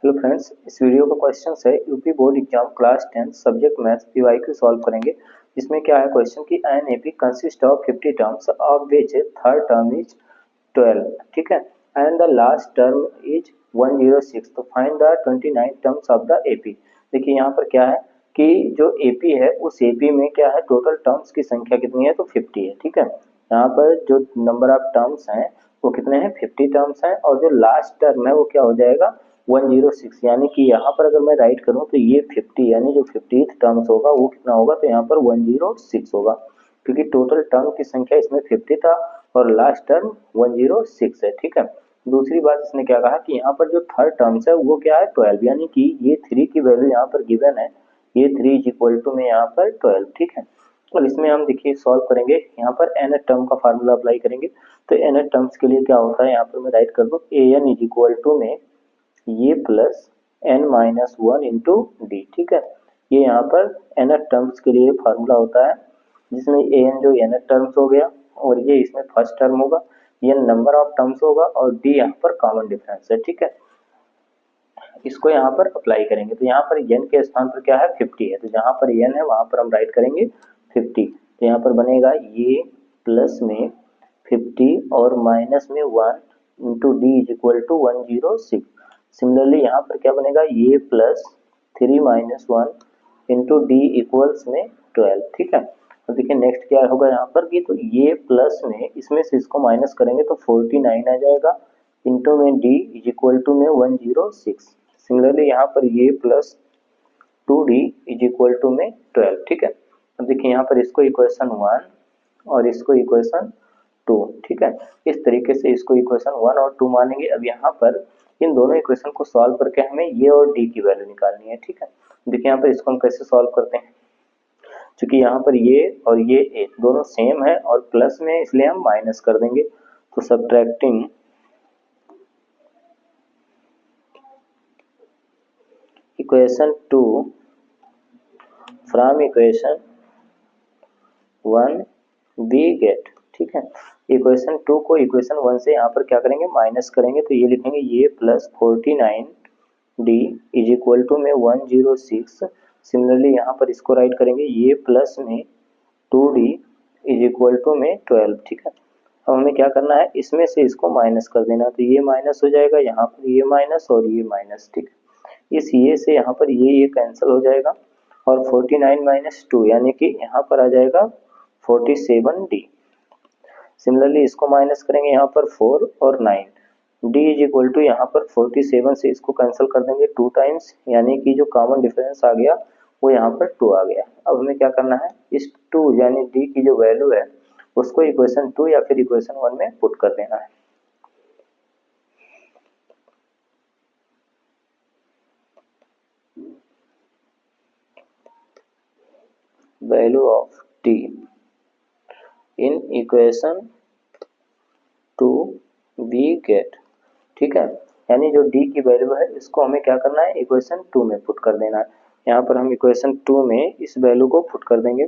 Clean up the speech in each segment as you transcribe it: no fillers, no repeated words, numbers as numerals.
Hello friends, इस video का question है UP board exam class 10 subject maths PYQ solve करेंगे। इसमें क्या है क्वेश्चन की an AP consist of 50 terms of which third term is 12, ठीक है, and the last term is 106। तो find the 29 terms of the AP. देखिए यहाँ पर क्या है कि जो एपी है उस एपी में क्या है, टोटल टर्म्स की संख्या कितनी है, तो 50 है, ठीक है। यहाँ पर जो नंबर ऑफ टर्म्स हैं वो कितने हैं, 50 टर्म्स हैं, और जो लास्ट टर्म है वो क्या हो जाएगा, 106। यानी कि यहाँ पर अगर मैं राइट करूँ तो ये 50 यानी जो 50th टर्म्स होगा वो कितना होगा, तो यहाँ पर 106 होगा, क्योंकि टोटल टर्म की संख्या इसमें 50 था और लास्ट टर्म 106 है, ठीक है। दूसरी बात इसने क्या कहा कि यहाँ पर जो थर्ड टर्म्स है वो क्या है, 12, यानी कि ये 3 की वैल्यू यहाँ पर गिवन है, ये 3 इज इक्वल टू में यहाँ पर 12, ठीक है। और इसमें हम देखिए सॉल्व करेंगे, यहाँ पर एन टर्म का फार्मूला अप्लाई करेंगे। तो एन टर्म्स के लिए क्या होता है, यहाँ पर मैं राइट कर दूँ A N is equal to में ये plus N minus one into D, ठीक है। ये यहाँ पर एन टर्म्स के लिए फार्मूला होता है, जिसमें ए एन जो एन टर्म्स हो गया और ये इसमें फर्स्ट टर्म होगा, ये नंबर ऑफ टर्म्स होगा और डी यहाँ पर कॉमन डिफरेंस है, ठीक है। इसको यहाँ पर अप्लाई करेंगे तो यहाँ पर एन के स्थान पर क्या है, 50 है, तो जहाँ पर एन है वहां पर हम राइट करेंगे 50। तो यहाँ पर बनेगा ये प्लस में 50 और माइनस में 1 into D is equal to 106। Similarly यहाँ पर क्या बनेगा, ये plus 3 minus 1 into D equals में 12, ठीक है। तो देखिए नेक्स्ट क्या होगा यहाँ पर कि तो ये प्लस में इसमें से इसको माइनस करेंगे तो 49 आ जाएगा, इंटू में डी इज इक्वल टू में 106। सिमिलरली यहाँ पर ये plus 2d is equal to में 12, ठीक है। अब देखिए यहाँ पर इसको इक्वेशन 1 और इसको इक्वेशन 2, ठीक है। इस तरीके से इसको इक्वेशन 1 और 2 मानेंगे। अब यहाँ पर इन दोनों इक्वेशन को सॉल्व करके हमें ये और डी की वैल्यू निकालनी है, ठीक है। देखिए यहाँ पर इसको हम कैसे सॉल्व करते हैं, क्योंकि यहाँ पर ये और ये ए दोनों सेम है और प्लस में इसलिए हम माइनस कर देंगे। तो subtracting equation 2 from equation 1 we get, ठीक है। इक्वेशन 2 को इक्वेशन 1 से यहाँ पर क्या करेंगे, माइनस करेंगे, तो ये लिखेंगे ये plus 49 D is equal to में 106। सिमिलरली यहाँ पर इसको राइट करेंगे ये प्लस में 2d इज इक्वल टू में 12, ठीक है। अब हमें क्या करना है, इसमें से इसको माइनस कर देना, तो ये माइनस हो जाएगा, यहाँ पर ये माइनस और ये माइनस, ठीक है। इस ये से यहाँ पर ये कैंसिल हो जाएगा और 49 माइनस 2 यानी कि यहाँ पर आ जाएगा 47d। सिमिलरली इसको माइनस करेंगे यहाँ पर 4 और 9, d इज इक्वल टू यहाँ पर 47 से इसको कैंसिल कर देंगे 2 टाइम्स, यानी कि जो कॉमन डिफरेंस आ गया वो यहाँ पर 2 आ गया। अब हमें क्या करना है, इस 2 यानी d की जो वैल्यू है उसको इक्वेशन 2 या फिर इक्वेशन 1 में पुट कर देना है। Value of d in equation 2 we get, ठीक है। यानी जो d की वैल्यू है इसको हमें क्या करना है, इक्वेशन 2 में पुट कर देना है। यहाँ पर हम इक्वेशन 2 में इस वैल्यू को पुट कर देंगे,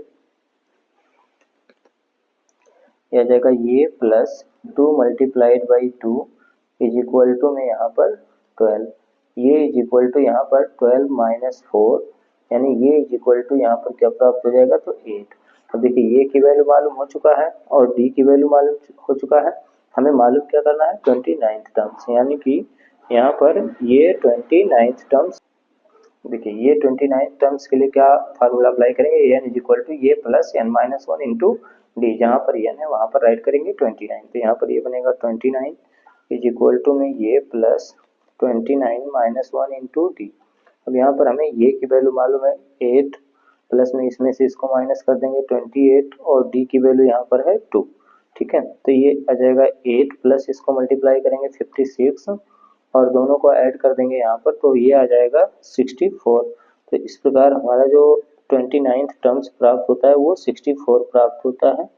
यह जाएगा ये plus 2 multiplied by 2 is equal to में यहाँ पर 12, ये इज इक्वल टू यहाँ पर 12 माइनस 4, यानी ये इज इक्वल टू यहाँ पर क्या प्राप्त हो जाएगा, तो 8। अब देखिए ये की वैल्यू मालूम हो चुका है और डी की वैल्यू मालूम हो चुका है, हमें मालूम क्या करना है, 29th टर्म्स, यानी कि यहाँ पर ये 29th टर्म्स। देखिए ये 29 टर्म्स के लिए क्या फार्मूला अप्लाई करेंगे, एन इज इक्वल टू ये plus N minus one into D, जहाँ पर एन है वहाँ पर राइट करेंगे 29, तो यहाँ पर ये बनेगा 29 इज इक्वल टू में ये plus 29 minus one into D. अब यहाँ पर हमें ये की वैल्यू मालूम है 8, प्लस में इसमें से इसको माइनस कर देंगे 28 और डी की वैल्यू यहाँ पर है 2, ठीक है। तो ये आ जाएगा 8 प्लस इसको मल्टीप्लाई करेंगे 56 और दोनों को ऐड कर देंगे यहाँ पर, तो ये आ जाएगा 64। तो इस प्रकार हमारा जो 29th टर्म्स प्राप्त होता है वो 64 प्राप्त होता है।